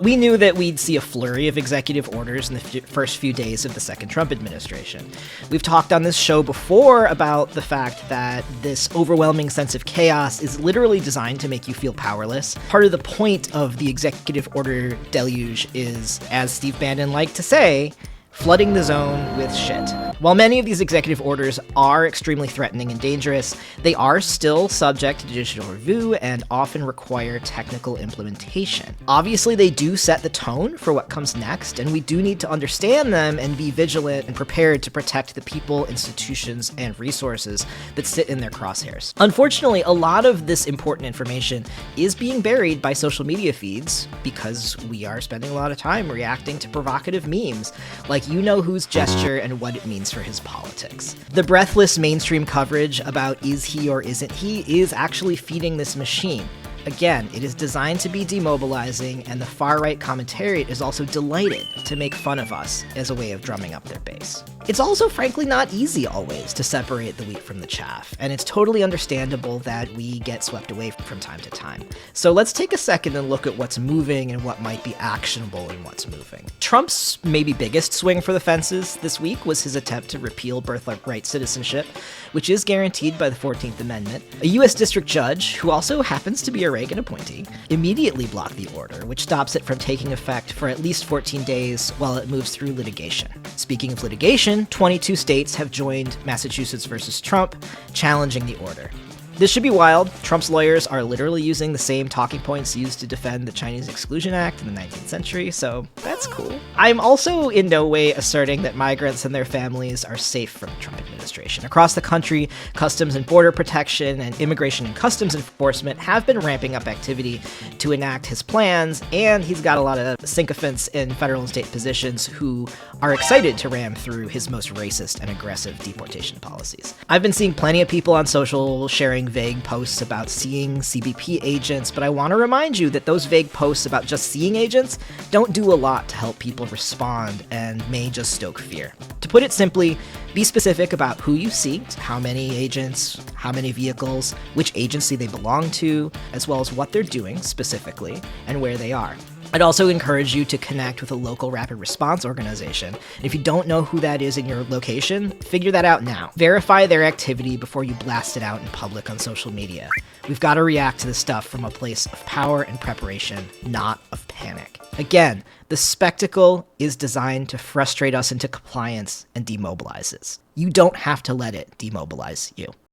We knew that we'd see a flurry of executive orders in the first few days of the second Trump administration. We've talked on this show before about the fact that this overwhelming sense of chaos is literally designed to make you feel powerless. Part of the point of the executive order deluge is, as Steve Bannon liked to say, flooding the zone with shit. While many of these executive orders are extremely threatening and dangerous, they are still subject to judicial review and often require technical implementation. Obviously, they do set the tone for what comes next, and we do need to understand them and be vigilant and prepared to protect the people, institutions, and resources that sit in their crosshairs. Unfortunately, a lot of this important information is being buried by social media feeds because we are spending a lot of time reacting to provocative memes like you-know-whose gesture and what it means for his politics. The breathless mainstream coverage about is he or isn't he is actually feeding this machine. Again, it is designed to be demobilizing, and the far-right commentariat is also delighted to make fun of us as a way of drumming up their base. It's also frankly not easy always to separate the wheat from the chaff, and it's totally understandable that we get swept away from time to time. So let's take a second and look at what's moving and what might be actionable in what's moving. Trump's maybe biggest swing for the fences this week was his attempt to repeal birthright citizenship, which is guaranteed by the 14th Amendment. A U.S. district judge, who also happens to be a Reagan appointee, immediately blocked the order, which stops it from taking effect for at least 14 days while it moves through litigation. Speaking of litigation, 22 states have joined Massachusetts versus Trump, challenging the order. This should be wild. Trump's lawyers are literally using the same talking points used to defend the Chinese Exclusion Act in the 19th century, so that's cool. I'm also in no way asserting that migrants and their families are safe from the Trump administration. Across the country, Customs and Border Protection and Immigration and Customs Enforcement have been ramping up activity to enact his plans, and he's got a lot of sycophants in federal and state positions who are excited to ram through his most racist and aggressive deportation policies. I've been seeing plenty of people on social sharing vague posts about seeing CBP agents, but I want to remind you that those vague posts about just seeing agents don't do a lot to help people respond and may just stoke fear. To put it simply, be specific about who you see, how many agents, how many vehicles, which agency they belong to, as well as what they're doing specifically and where they are. I'd also encourage you to connect with a local rapid response organization. And if you don't know who that is in your location, figure that out now. Verify their activity before you blast it out in public on social media. We've got to react to this stuff from a place of power and preparation, not of panic. Again, the spectacle is designed to frustrate us into compliance and demobilize us. You don't have to let it demobilize you.